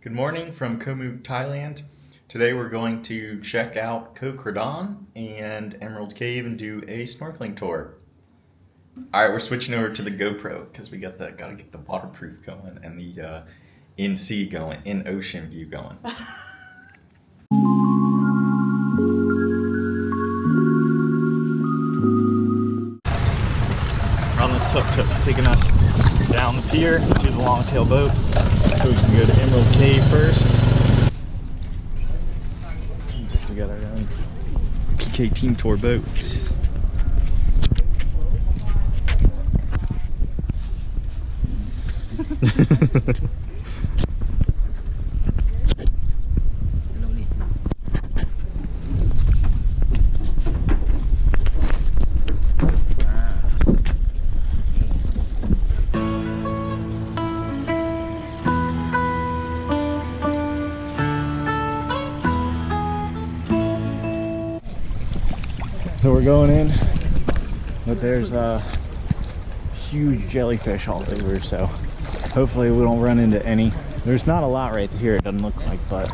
Good morning from Koh, Thailand. Today we're going to check out Kradan and Emerald Cave and do a snorkeling tour. All right, we're switching over to the GoPro because we gotta get the waterproof going and the in-sea going, in-ocean view going. We're on this tuk-tuk. It's taking us down the pier to the long-tail boat so we can go to Emerald Cave first. We got our own PK Team Tour boat. So we're going in, but there's huge jellyfish all over, so hopefully we don't run into any. There's not a lot right here, it doesn't look like, but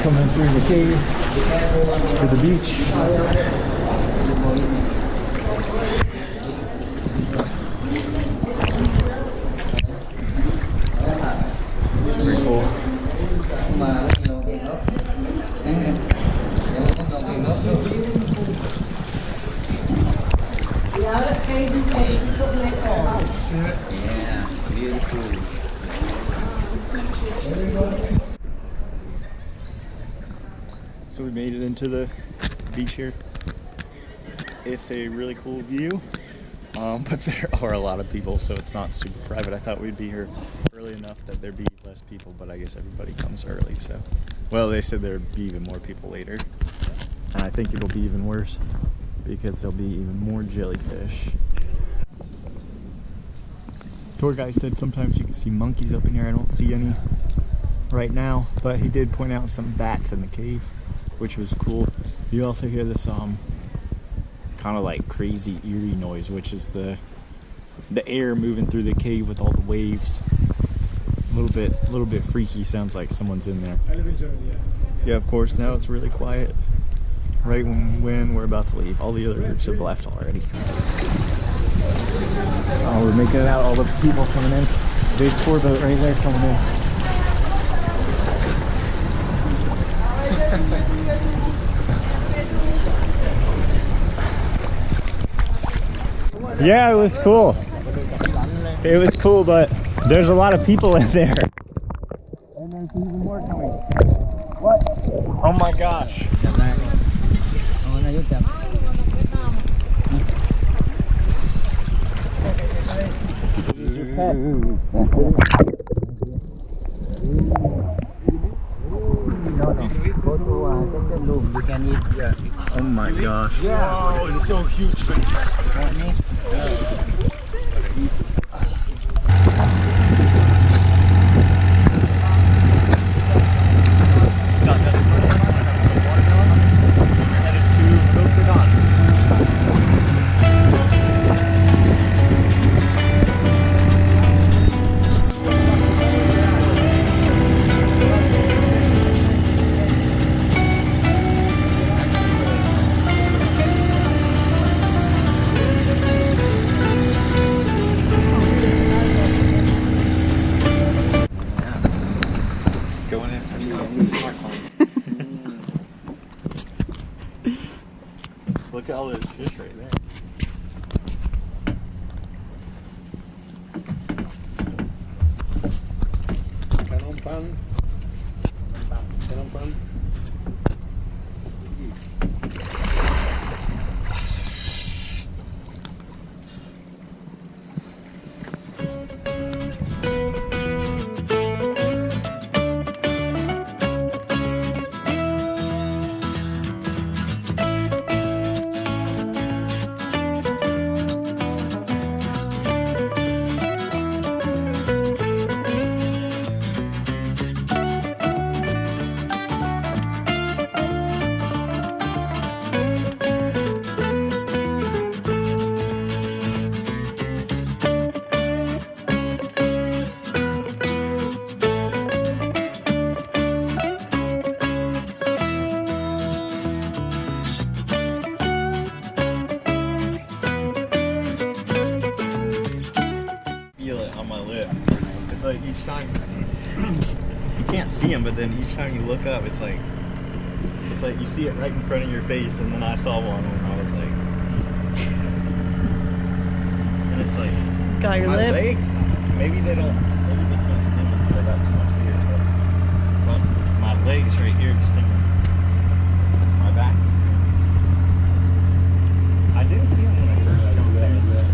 coming through the cave to the beach. It's pretty cool. Yeah, beautiful. So we made it into the beach here. It's a really cool view, but there are a lot of people, so it's not super private. I thought we'd be here early enough that there'd be less people, but I guess everybody comes early, so. Well, they said there'd be even more people later, and I think it'll be even worse because there'll be even more jellyfish. Tour guy said sometimes you can see monkeys up in here. I don't see any right now, but he did point out some bats in the cave, which was cool. You also hear this kind of like crazy eerie noise, which is the air moving through the cave with all the waves. A little bit freaky. Sounds like someone's in there. Yeah, of course. Now it's really quiet. Right when we're about to leave, all the other groups have left already. Oh, we're making it out. All the people coming in. Big tour boat right there coming in. Yeah, it was cool. It was cool, but there's a lot of people in there. And there's even more coming. What? Oh my gosh. This is your pet. Oh my gosh. Yeah. Oh, it's so huge, man. but each time you can't see them, but then each time you look up, it's like you see it right in front of your face. And then I saw one and I was like, and it's like, Got your my lip? legs, maybe they can't sniff it because I got too much beard, but my legs right here just thinking, my back is I didn't see them when I first jumped there.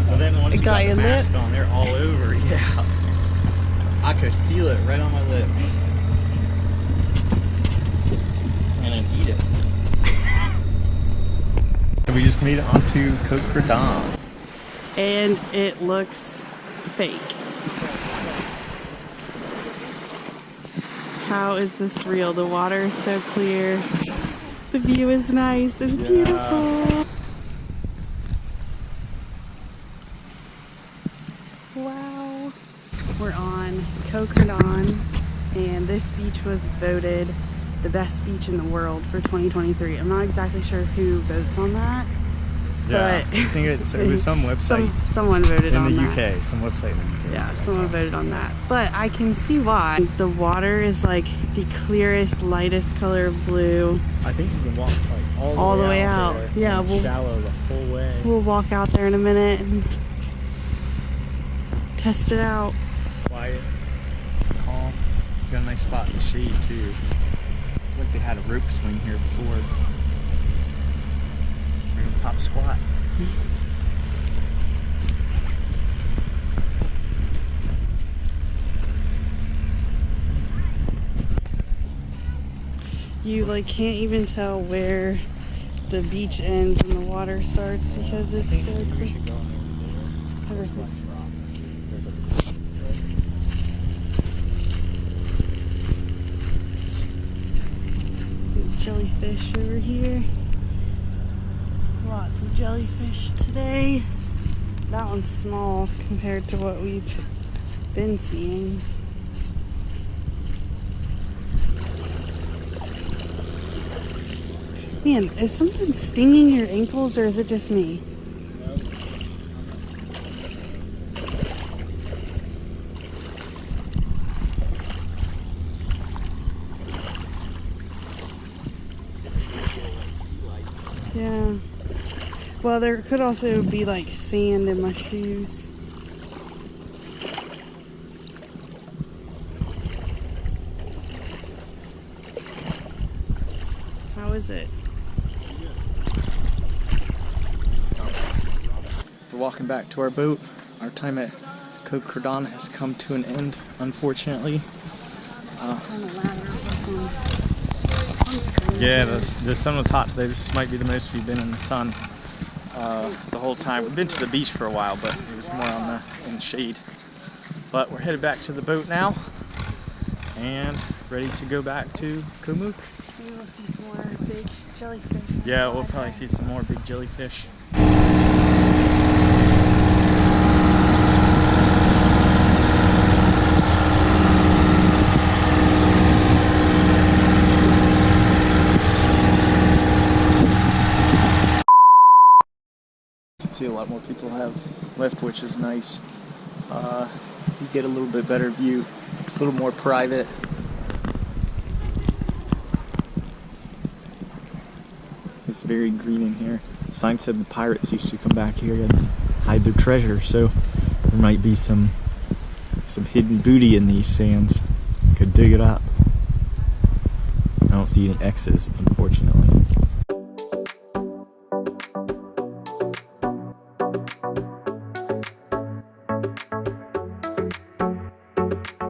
But then once you got the mask on, they're all over. Yeah, I could feel it right on my lip, and then eat it. We just made it onto Kradan. And it looks fake. How is this real? The water is so clear. The view is nice. It's beautiful. Wow. We're on Kradan, and this beach was voted the best beach in the world for 2023. I'm not exactly sure who votes on that. Yeah, but I think it was some website someone voted in on the that. UK. Some website in the UK. Yeah, someone voted on that. But I can see why. The water is like the clearest, lightest color of blue. I think you can walk like all the way out. there, Yeah, and shallow the whole way. We'll walk out there in a minute and test it out. Quiet, calm. You got a nice spot in the shade too. Like they had a rope swing here before. We're gonna pop squat. You like can't even tell where the beach ends and the water starts because it's so clear. Jellyfish over here. Lots of jellyfish today. That one's small compared to what we've been seeing. Man, is something stinging your ankles or is it just me? Yeah. Well, there could also be like sand in my shoes. How is it? We're walking back to our boat. Our time at Kradan has come to an end, unfortunately. Yeah, the sun was hot today. This might be the most we've been in the sun the whole time. We've been to the beach for a while, but it was more in the shade. But we're headed back to the boat now and ready to go back to Komuk. Maybe we'll see some more big jellyfish. Yeah, we'll probably see some more big jellyfish. See a lot more people have left, which is nice. You get a little bit better view. It's a little more private. It's very green in here. The sign said the pirates used to come back here and hide their treasure, so there might be some hidden booty in these sands. Could dig it up. I don't see any X's, unfortunately.